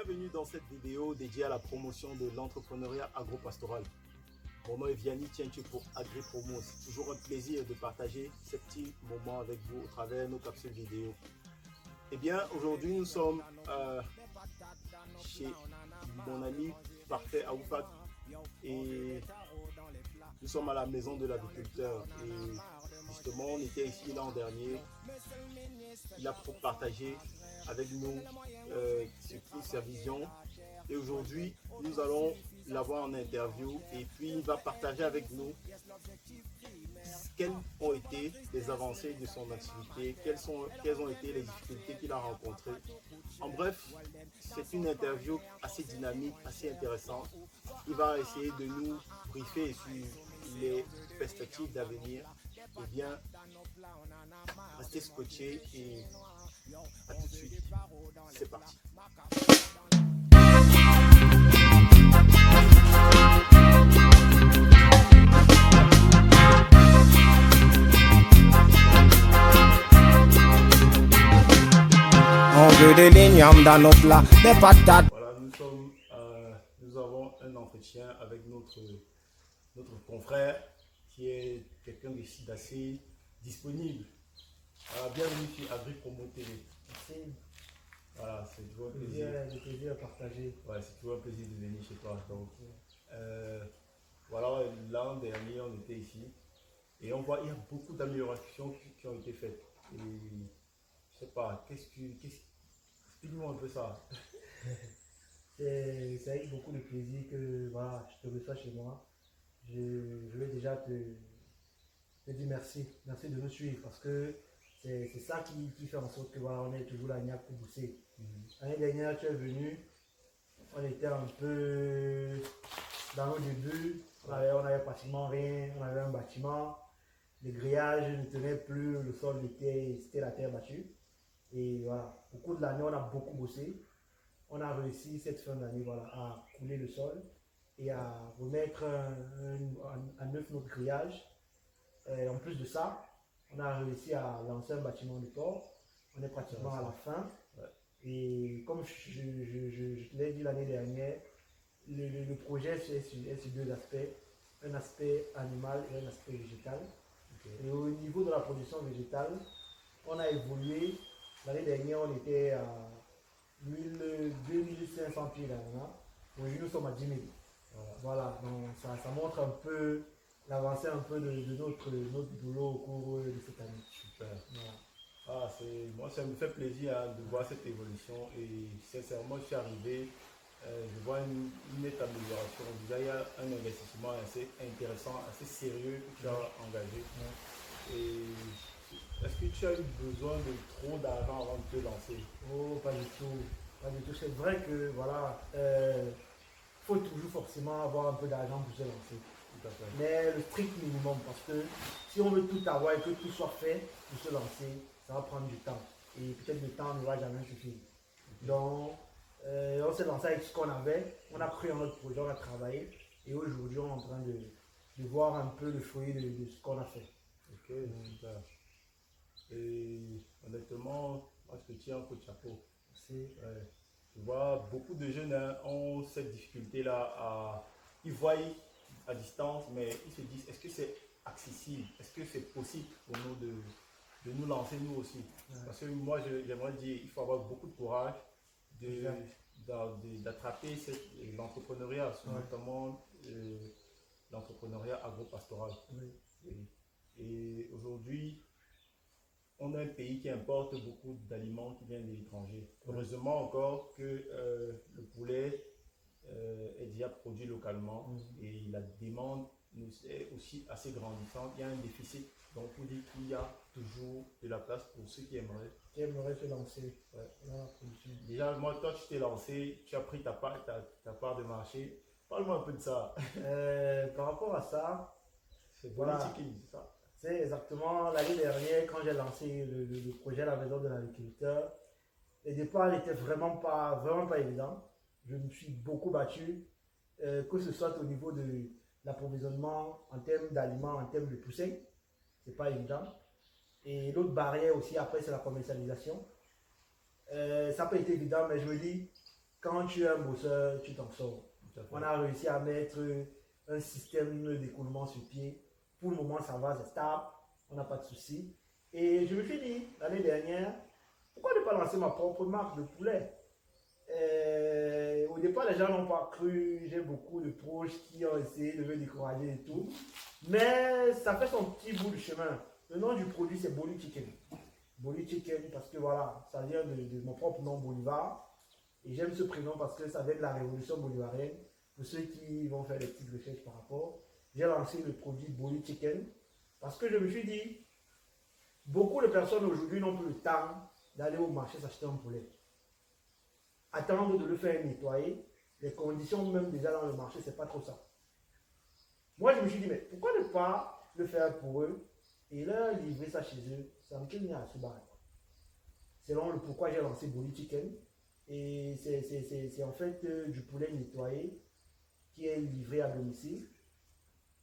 Bienvenue dans cette vidéo dédiée à la promotion de l'entrepreneuriat agropastoral. Mon nom est Vianney Tienche pour AgriPromo. C'est toujours un plaisir de partager ces petits moments avec vous au travers de nos capsules vidéo. Eh bien, aujourd'hui, nous sommes chez mon ami Parfait Aoufat et nous sommes à la maison de l'agriculteur. Et justement, on était ici l'an dernier. Il a partagé avec nous sa vision. Et aujourd'hui, nous allons l'avoir en interview et puis il va partager avec nous quelles ont été les avancées de son activité, quelles ont été les difficultés qu'il a rencontrées. En bref, c'est une interview assez dynamique, assez intéressante. Il va essayer de nous briefer sur les perspectives d'avenir. Eh bien, restez scotchés et à tout de suite. C'est parti. On veut de l'igname dans nos plats, des patates. Voilà, nous avons un entretien avec notre confrère qui est quelqu'un d'assez disponible. Bienvenue sur AgriPromo TV. Merci. Voilà, c'est toujours un plaisir. Le plaisir à partager. Ouais, c'est toujours un plaisir de venir chez toi. Donc, voilà, l'an dernier, on était ici et on voit qu'il y a beaucoup d'améliorations qui ont été faites. Et je sais pas, explique-nous un peu ça. C'est avec beaucoup de plaisir que voilà, je te reçois chez moi. Je vais déjà te dire merci. Merci de nous suivre parce que c'est ça qui fait en sorte que voilà, on est toujours là pour bosser. L'année dernière, tu es venu, on était un peu dans nos débuts, on avait pratiquement rien, on avait un bâtiment, les grillages ne tenaient plus, le sol c'était la terre battue. Et voilà, au cours de l'année, on a beaucoup bossé. On a réussi cette fin d'année voilà, à couler le sol et à remettre à neuf notre grillage. Et en plus de ça, on a réussi à lancer un bâtiment de port. On est pratiquement à la fin. Ouais. Et comme je te l'ai dit l'année dernière, le projet est sur deux aspects. Un aspect animal et un aspect végétal. Okay. Et au niveau de la production végétale, on a évolué. L'année dernière, on était à 2500 pieds là. Aujourd'hui, nous sommes à 10 000. Voilà, donc ça montre un peu l'avancée un peu de notre boulot au cours de cette année. Super. Voilà. Moi, ça me fait plaisir de voir cette évolution et sincèrement, je suis arrivé, je vois une nette amélioration. Déjà, il y a un investissement assez intéressant, assez sérieux que tu as engagé. Et est-ce que tu as eu besoin de trop d'argent avant de te lancer? Oh, pas du tout. Pas du tout. C'est vrai que voilà, faut toujours forcément avoir un peu d'argent pour se lancer. Tout à fait. Mais le strict minimum, parce que si on veut tout avoir et que tout soit fait pour se lancer, ça va prendre du temps. Et peut-être le temps ne va jamais suffire. Okay. Donc, on s'est lancé avec ce qu'on avait, on a cru en notre projet, on a travaillé. Et aujourd'hui, on est en train de voir un peu le fruit de ce qu'on a fait. Ok, super. Et honnêtement, moi je te tiens un coup de chapeau. Je vois beaucoup de jeunes ont cette difficulté-là. Ils voient à distance, mais ils se disent, est-ce que c'est accessible? Est-ce que c'est possible pour nous de nous lancer nous aussi? Parce que moi, j'aimerais dire, il faut avoir beaucoup de courage d'attraper l'entrepreneuriat, notamment l'entrepreneuriat agropastoral. Et aujourd'hui, on a un pays qui importe beaucoup d'aliments qui viennent de l'étranger. Heureusement encore que le poulet est déjà produit localement et la demande est aussi assez grandissante. Il y a un déficit, donc pour dire qu'il y a toujours de la place pour ceux qui aimeraient se lancer. Déjà, moi, toi, tu t'es lancé, tu as pris ta part de marché. Parle-moi un peu de ça. Par rapport à ça, c'est politique qui dit ça. C'est exactement l'année dernière, quand j'ai lancé le projet à la maison de l'agriculteur, le départ n'était vraiment pas évident. Je me suis beaucoup battu, que ce soit au niveau de l'approvisionnement en termes d'aliments, en termes de poussins, c'est pas évident. Et l'autre barrière aussi, après, c'est la commercialisation. Ça n'a pas été évident, mais je me dis, quand tu es un bosseur, tu t'en sors. On a réussi à mettre un système d'écoulement sur pied. Pour le moment, ça va, c'est stable. On n'a pas de soucis. Et je me suis dit, l'année dernière, pourquoi ne pas lancer ma propre marque de poulet? Au départ, les gens n'ont pas cru. J'ai beaucoup de proches qui ont essayé de me décourager et tout. Mais ça fait son petit bout de chemin. Le nom du produit, c'est Boli Chicken. Boli Chicken, parce que voilà, ça vient de mon propre nom, Bolivar. Et j'aime ce prénom parce que ça vient de la révolution bolivarienne. Pour ceux qui vont faire des petites recherches par rapport, j'ai lancé le produit Boli Chicken parce que je me suis dit, beaucoup de personnes aujourd'hui n'ont plus le temps d'aller au marché s'acheter un poulet. Attendre de le faire nettoyer, les conditions même déjà dans le marché, c'est pas trop ça. Moi, je me suis dit, mais pourquoi ne pas le faire pour eux et leur livrer ça chez eux? Ça me tient à ce bar. C'est le pourquoi j'ai lancé Boli Chicken. Et c'est en fait du poulet nettoyé qui est livré à domicile.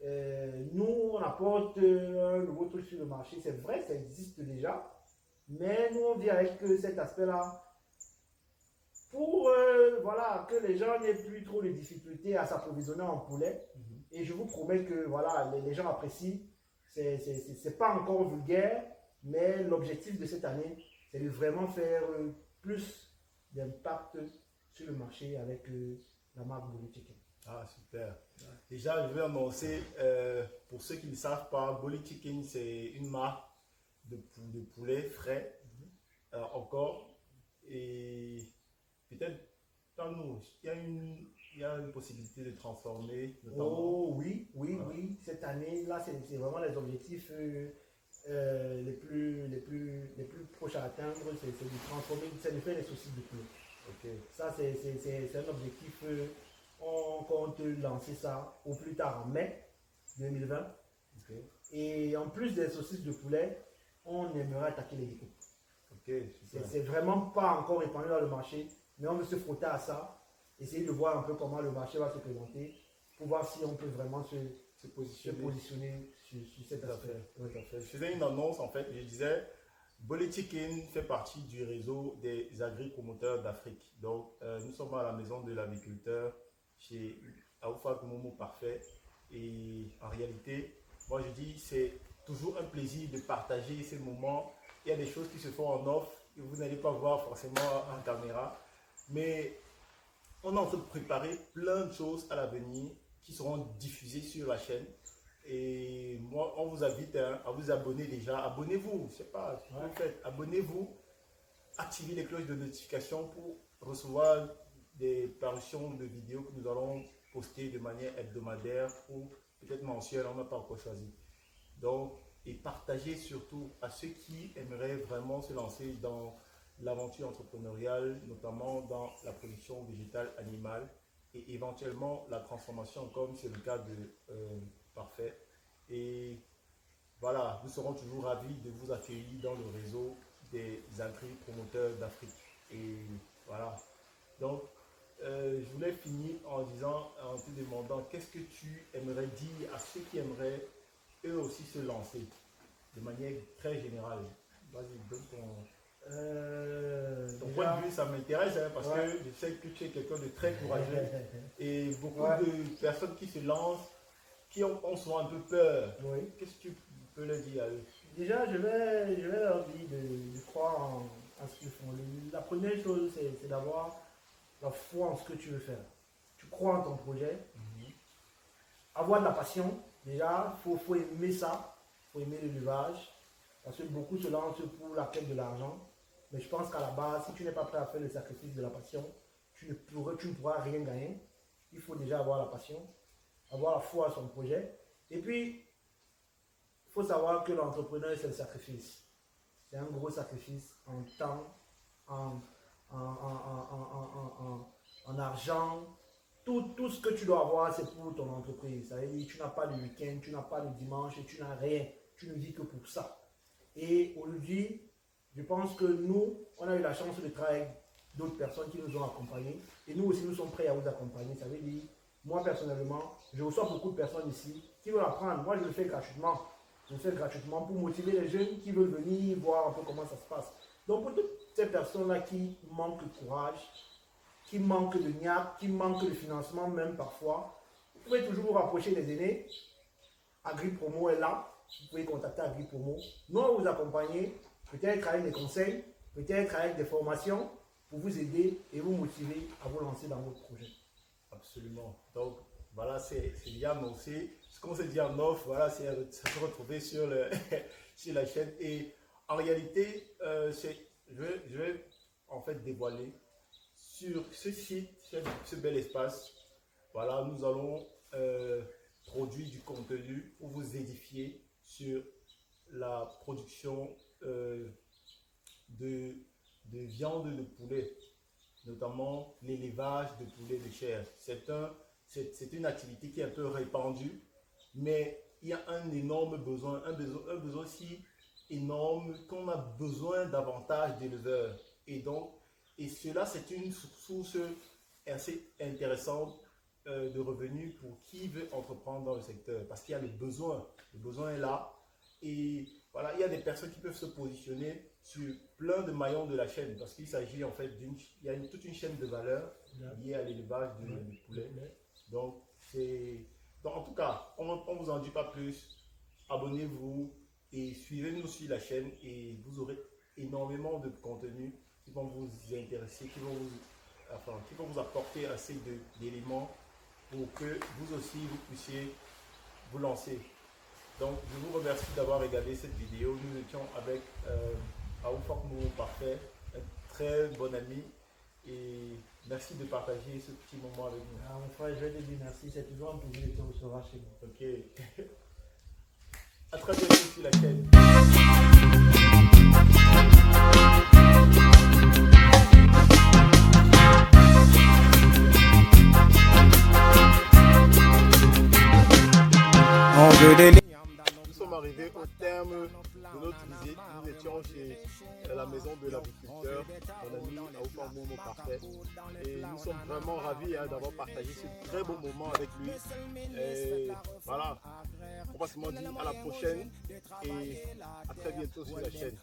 Nous, on apporte un nouveau truc sur le marché. C'est vrai, ça existe déjà. Mais nous, on vient avec cet aspect-là pour voilà, que les gens n'aient plus trop de difficultés à s'approvisionner en poulet. Et je vous promets que voilà, les gens apprécient. C'est pas encore vulgaire, mais l'objectif de cette année, c'est de vraiment faire plus d'impact sur le marché avec la marque Boli Chicken. Ah, super. Déjà, je vais annoncer, pour ceux qui ne savent pas, Boli Chicken, c'est une marque de poulet frais, encore. Et peut-être, dans nous, il y a une possibilité de transformer, notamment. Oh oui, oui, voilà. Oui. Cette année, là, c'est vraiment les objectifs les plus proches à atteindre, c'est de transformer, c'est de faire les saucisses de poulet. Okay. Ça, c'est un objectif. On compte lancer ça au plus tard en mai 2020. Okay. Et en plus des saucisses de poulet, on aimerait attaquer les découpes. Okay, c'est vraiment pas encore répandu dans le marché, mais on veut se frotter à ça, essayer de voir un peu comment le marché va se présenter, pour voir si on peut vraiment se positionner sur cet aspect. Je faisais une annonce en fait, je disais Boli Chicken fait partie du réseau des agri-promoteurs d'Afrique. Donc nous sommes à la maison de l'agriculteur chez Aoufak Momo Parfait. Et en réalité, moi je dis c'est toujours un plaisir de partager ces moments. Il y a des choses qui se font en off que vous n'allez pas voir forcément en caméra. Mais on est en train de préparer plein de choses à l'avenir qui seront diffusées sur la chaîne. Et moi, on vous invite à vous abonner déjà. Abonnez-vous, je sais pas ce que vous faites. Abonnez-vous, activez les cloches de notification pour recevoir des parutions de vidéos que nous allons poster de manière hebdomadaire ou peut-être mensuelle, on n'a pas encore choisi. Donc, et partagez surtout à ceux qui aimeraient vraiment se lancer dans l'aventure entrepreneuriale, notamment dans la production végétale animale et éventuellement la transformation, comme c'est le cas de Parfait. Et voilà, nous serons toujours ravis de vous accueillir dans le réseau des agri-promoteurs d'Afrique. Et voilà. Donc, je voulais finir en te demandant qu'est-ce que tu aimerais dire à ceux qui aimeraient eux aussi se lancer de manière très générale. Vas-y, donne ton point de vue, ça m'intéresse hein, parce que je sais que tu es quelqu'un de très courageux et beaucoup de personnes qui se lancent, qui ont souvent un peu peur. Qu'est-ce que tu peux leur dire à eux? Déjà, je vais leur dire de croire en ce qu'ils font. La première chose, c'est d'avoir la foi en ce que tu veux faire. Tu crois en ton projet, avoir de la passion. Déjà, il faut aimer ça, il faut aimer l'élevage, parce que beaucoup se lancent pour la quête de l'argent. Mais je pense qu'à la base, si tu n'es pas prêt à faire le sacrifice de la passion, tu ne pourras rien gagner. Il faut déjà avoir la passion, avoir la foi à son projet. Et puis, il faut savoir que l'entrepreneur, c'est le sacrifice. C'est un gros sacrifice en temps, en argent. Tout ce que tu dois avoir, c'est pour ton entreprise. Ça veut dire, tu n'as pas de week-end, tu n'as pas de dimanche, tu n'as rien. Tu ne vis que pour ça. Et aujourd'hui, je pense que nous, on a eu la chance de travailler avec d'autres personnes qui nous ont accompagnés. Et nous aussi, nous sommes prêts à vous accompagner. Ça veut dire, moi personnellement, je reçois beaucoup de personnes ici qui veulent apprendre. Moi, je le fais gratuitement. Je le fais gratuitement pour motiver les jeunes qui veulent venir voir un peu comment ça se passe. Donc, pour toutes ces personnes-là qui manquent de courage, qui manquent de niaque, qui manquent de financement même parfois, vous pouvez toujours vous rapprocher des aînés. AgriPromo est là. Vous pouvez contacter AgriPromo. Nous, on vous accompagner, peut-être avec des conseils, peut-être avec des formations pour vous aider et vous motiver à vous lancer dans votre projet. Absolument. Donc, voilà, c'est bien annoncé. Ce qu'on s'est dit en off, voilà, c'est se retrouver sur, sur la chaîne. Et en réalité, je vais en fait dévoiler sur ce site, ce bel espace. Voilà, nous allons produire du contenu pour vous édifier sur la production de viande de poulet, notamment l'élevage de poulet de chair. C'est une activité qui est un peu répandue, mais il y a un énorme besoin, un besoin si énorme qu'on a besoin davantage d'éleveurs. Et cela, c'est une source assez intéressante de revenus pour qui veut entreprendre dans le secteur, parce qu'il y a le besoin est là. Et voilà, il y a des personnes qui peuvent se positionner sur plein de maillons de la chaîne, parce qu'il s'agit en fait il y a toute une chaîne de valeur liée à l'élevage de poulet. Donc, en tout cas, on ne vous en dit pas plus. Abonnez-vous et suivez-nous sur la chaîne et vous aurez énormément de contenus qui vont vous intéresser, qui vont vous apporter assez d'éléments pour que vous aussi vous puissiez vous lancer. Donc, je vous remercie d'avoir regardé cette vidéo. Nous étions avec Aoufak Momo Parfait, un très bon ami. Et merci de partager ce petit moment avec nous. Mon frère, je vais te dire merci. C'est toujours un plaisir de te recevoir chez moi. Ok. À très bientôt sur la chaîne. Nous sommes arrivés au terme de notre visite. Nous étions chez la maison de l'agriculteur, mon ami Aoufak Momo Parfait. Et nous sommes vraiment ravis d'avoir partagé ce très beau moment avec lui. Et voilà, on va se dire à la prochaine et à très bientôt sur la chaîne.